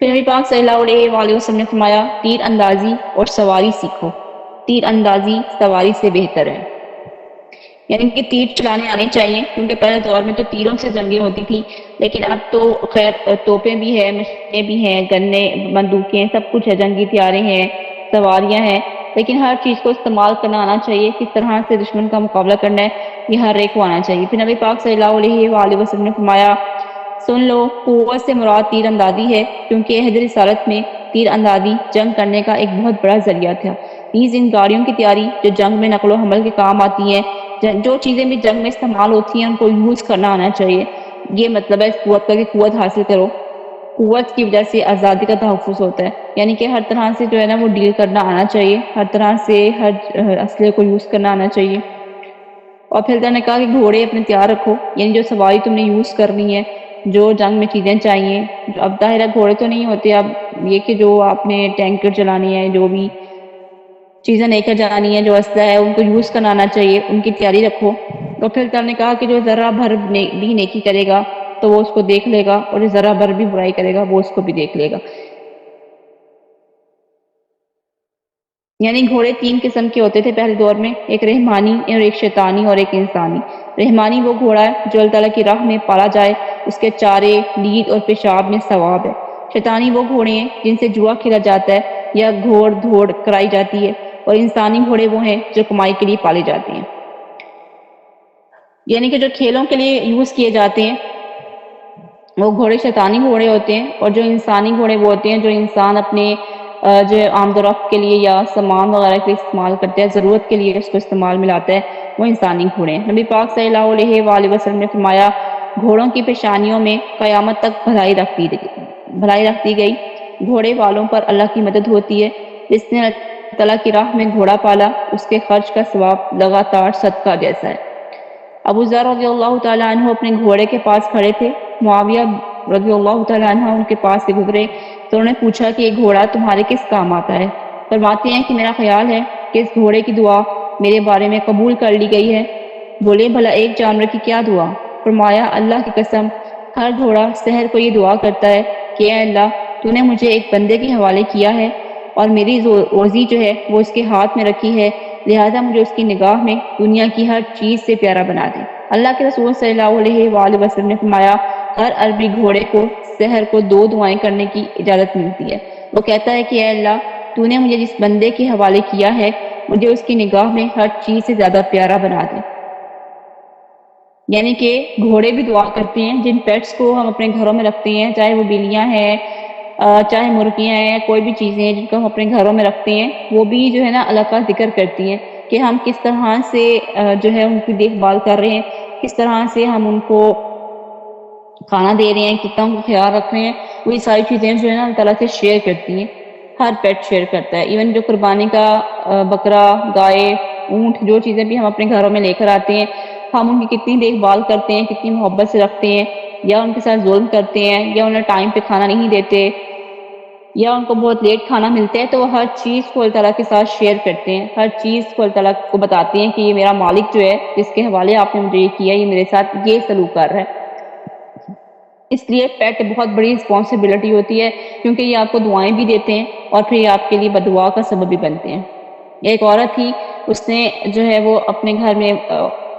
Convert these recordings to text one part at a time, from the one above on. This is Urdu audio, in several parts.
پھر نبی پاک صلی اللہ علیہ وآلہ وسلم نے فرمایا تیر اندازی اور سواری سیکھو، تیر اندازی سواری سے بہتر ہے۔ یعنی کہ تیر چلانے آنے چاہیے، کیونکہ پہلے دور میں تو تیروں سے جنگیں ہوتی تھی، لیکن اب تو خیر توپیں بھی ہیں، مشینیں بھی ہیں، گنے بندوقیں سب کچھ ہے، جنگی طیارے ہیں، سواریاں ہیں، لیکن ہر چیز کو استعمال کرنا آنا چاہیے، کس طرح سے دشمن کا مقابلہ کرنا ہے یہ ہر ایک کو آنا چاہیے۔ پھر نبی پاک صلی اللہ علیہ وآلہ وسلم نے فرمایا سن لو، قوت سے مراد تیر اندازی ہے، کیونکہ عہد رسالت میں تیر اندازی جنگ کرنے کا ایک بہت بڑا ذریعہ تھا۔ نیز ان گاڑیوں کی تیاری جو جنگ میں نقل و حمل کے کام آتی ہیں، جو چیزیں بھی جنگ میں استعمال ہوتی ہیں ان کو یوز کرنا آنا چاہیے۔ یہ مطلب ہے اس قوت کا کہ قوت حاصل کرو، قوت کی وجہ سے آزادی کا تحفظ ہوتا ہے، یعنی کہ ہر طرح سے جو ہے نا وہ ڈیل کرنا آنا چاہیے، ہر طرح سے ہر اسلحے کو یوز کرنا آنا چاہیے۔ اور پھر نے کہا کہ گھوڑے اپنے تیار رکھو، یعنی جو سواری تم نے یوز کرنی ہے، جو جنگ میں چیزیں چاہیے، اب ظاہر ہے گھوڑے تو نہیں ہوتے، اب یہ کہ جو آپ نے ٹینکر چلانی ہے، جو بھی چیزیں لے کر جانی ہے، جو اسلحہ ہے ان کو یوز کرنا آنا چاہیے، ان کی تیاری رکھو۔ اور پھر اللہ نے کہا کہ جو ذرہ بھر بھی نیکی کرے گا تو وہ اس کو دیکھ لے گا، اور جو ذرہ بھر بھی برائی کرے گا وہ اس کو بھی دیکھ لے گا۔ یعنی گھوڑے تین قسم کے ہوتے تھے پہلے دور میں، ایک رحمانی اور ایک شیطانی اور ایک انسانی۔ رحمانی وہ گھوڑا ہے جو اللہ تعالیٰ کی راہ میں پالا جائے، اس کے چارے، لید اور پیشاب میں ثواب ہے۔ شیطانی وہ گھوڑے ہیں جن سے جوا کھیلا جاتا ہے یا گھوڑ دھوڑ کرائی جاتی ہے، اور انسانی گھوڑے وہ ہیں جو کمائی کے لیے پالے جاتے ہیں، یعنی کہ جو کھیلوں کے لیے یوز کیے جاتے ہیں وہ گھوڑے شیطانی گھوڑے ہوتے ہیں، اور جو انسانی گھوڑے وہ ہوتے ہیں جو انسان اپنے جو آمد و رفت کے لیے یا سامان وغیرہ کے لیے استعمال کرتے ہیں، ضرورت کے لیے اس کو استعمال میں لاتا ہے، وہ انسانی گھوڑے ہیں۔ نبی پاک صلی اللہ علیہ وآلہ وسلم نے فرمایا گھوڑوں کی پیشانیوں میں قیامت تک بھلائی رکھ دی گئی، گھوڑے والوں پر اللہ کی مدد ہوتی ہے، جس نے اللہ تعالیٰ کی راہ میں گھوڑا پالا اس کے خرچ کا ثواب لگاتار صدقہ جیسا ہے۔ ابو ذر رضی اللہ تعالیٰ عنہ اپنے گھوڑے کے پاس کھڑے تھے، معاویہ رضی اللہ تعالیٰ عنہ ان کے پاس سے گزرے تو انہوں نے پوچھا کہ یہ گھوڑا تمہارے کس کام آتا ہے؟ فرماتے ہیں کہ میرا خیال ہے کہ اس گھوڑے کی دعا میرے بارے میں قبول کر لی گئی ہے۔ بولے بھلا ایک جانور کی کیا دعا؟ فرمایا اللہ کی قسم ہر گھوڑا سحر کو یہ دعا کرتا ہے کہ اے اللہ تو نے مجھے ایک بندے کے حوالے کیا ہے اور میری روزی جو ہے وہ اس کے ہاتھ میں رکھی ہے، لہذا مجھے اس کی نگاہ میں دنیا کی ہر چیز سے پیارا بنا دے۔ اللہ کے رسول صلی اللہ علیہ وآلہ وسلم نے فرمایا ہر عربی گھوڑے کو سحر کو 2 دعائیں کرنے کی اجازت ملتی ہے۔ وہ کہتا ہے کہ اے اللہ تو نے مجھے جس بندے کے حوالے کیا ہے مجھے اس کی نگاہ میں ہر چیز سے زیادہ پیارا بنا دے۔ یعنی کہ گھوڑے بھی دعا کرتے ہیں، جن پیٹس کو ہم اپنے گھروں میں رکھتے ہیں، چاہے وہ بلیاں ہیں، چاہے مرغیاں ہیں، کوئی بھی چیزیں ہیں جن کو ہم اپنے گھروں میں رکھتے ہیں، وہ بھی جو ہے نا اللہ کا ذکر کرتی ہیں کہ ہم کس طرح سے جو ہے ان کی دیکھ بھال کر رہے ہیں، کس طرح سے ہم ان کو کھانا دے رہے ہیں، کتنا ان کا خیال رکھ رہے ہیں، وہی ساری چیزیں جو ہے نا اللہ تعالیٰ سے شیئر کرتی ہیں۔ ہر پیٹ شیئر کرتا ہے، ایون جو قربانی کا بکرا، گائے، اونٹ، جو چیزیں بھی ہم اپنے گھروں میں لے کر آتے ہیں، ہم ان کی کتنی دیکھ بھال کرتے ہیں، کتنی محبت سے رکھتے ہیں، یا ان کے ساتھ ظلم کرتے ہیں، یا انہیں ٹائم پہ کھانا نہیں دیتے، یا ان کو بہت لیٹ کھانا ملتا ہے، تو وہ ہر چیز کو اللہ تعالیٰ کے ساتھ شیئر کرتے ہیں، ہر چیز کو اللہ تعالیٰ کو بتاتے ہیں کہ یہ میرا مالک جو ہے جس کے حوالے آپ نے مجھے یہ کیا، یہ میرے ساتھ یہ سلوک کر رہا ہے۔ اس لیے پیٹ بہت بڑی رسپانسبلٹی ہوتی ہے، کیونکہ یہ آپ کو دعائیں بھی دیتے ہیں اور پھر یہ آپ کے لیے بددعا کا سبب بھی بنتے ہیں۔ ایک عورت تھی، اس نے جو ہے وہ اپنے گھر میں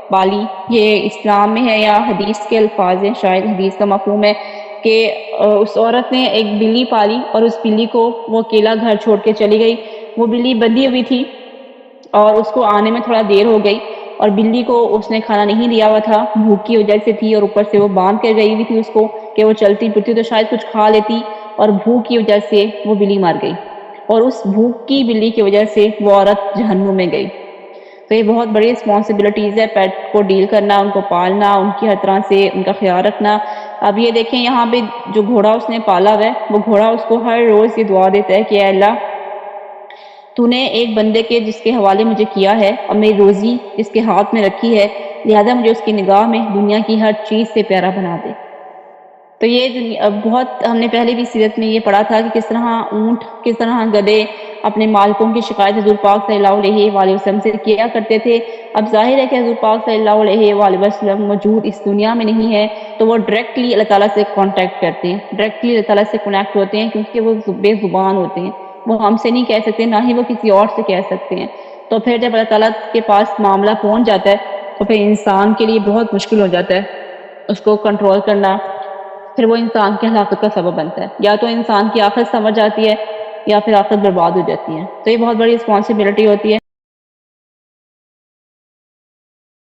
پالی، یہ اسلام میں ہے یا حدیث کے الفاظ ہیں، شاید حدیث کا مفہوم ہے کہ اس عورت نے ایک بلی پالی اور اس بلی کو وہ اکیلا گھر چھوڑ کے چلی گئی۔ وہ بلی بندھی ہوئی تھی اور اس کو آنے میں تھوڑا دیر ہو گئی، اور بلی کو اس نے کھانا نہیں دیا ہوا تھا، بھوک کی وجہ سے تھی، اور اوپر سے وہ باندھ کر گئی ہوئی تھی اس کو کہ وہ چلتی پھرتی تو شاید کچھ کھا لیتی، اور بھوک کی وجہ سے وہ بلی مر گئی، اور اس بھوک کی بلی کی وجہ سے وہ عورت جہنم میں گئی۔ تو یہ بہت بڑی رسپانسبلٹیز ہے، پیٹ کو ڈیل کرنا، ان کو پالنا، ان کی ہر طرح سے ان کا خیال رکھنا۔ اب یہ دیکھیں یہاں پہ جو گھوڑا اس نے پالا ہے، وہ گھوڑا اس کو ہر روز یہ دعا دیتا ہے کہ اے اللہ تو نے ایک بندے کے جس کے حوالے مجھے کیا ہے اور میری روزی جس کے ہاتھ میں رکھی ہے، لہذا مجھے اس کی نگاہ میں دنیا کی ہر چیز سے پیارا بنا دے۔ تو یہ بہت ہم نے پہلے بھی سیرت میں یہ پڑھا تھا کہ کس طرح اونٹ، کس طرح گدھے اپنے مالکوں کی شکایت حضور پاک صلی اللہ علیہ وآلہ وسلم سے کیا کرتے تھے۔ اب ظاہر ہے کہ حضور پاک صلی اللہ علیہ وآلہ وسلم موجود اس دنیا میں نہیں ہے، تو وہ ڈائریکٹلی اللہ تعالیٰ سے کانٹیکٹ کرتے ہیں، ڈائریکٹلی اللہ تعالیٰ سے کنیکٹ ہوتے ہیں، کیونکہ وہ بے زبان ہوتے ہیں، وہ ہم سے نہیں کہہ سکتے، نہ ہی وہ کسی اور سے کہہ سکتے ہیں۔ تو پھر جب اللہ تعالیٰ کے پاس معاملہ پہنچ جاتا ہے تو پھر انسان کے لیے بہت مشکل ہو جاتا ہے اس کو کنٹرول کرنا، پھر وہ انسان کی ہلاکت کا سبب بنتا ہے، یا تو انسان کی آخرت سمجھ جاتی ہے یا پھر آخرت برباد ہو جاتی ہے۔ تو یہ بہت بڑی رسپانسبلٹی ہوتی ہے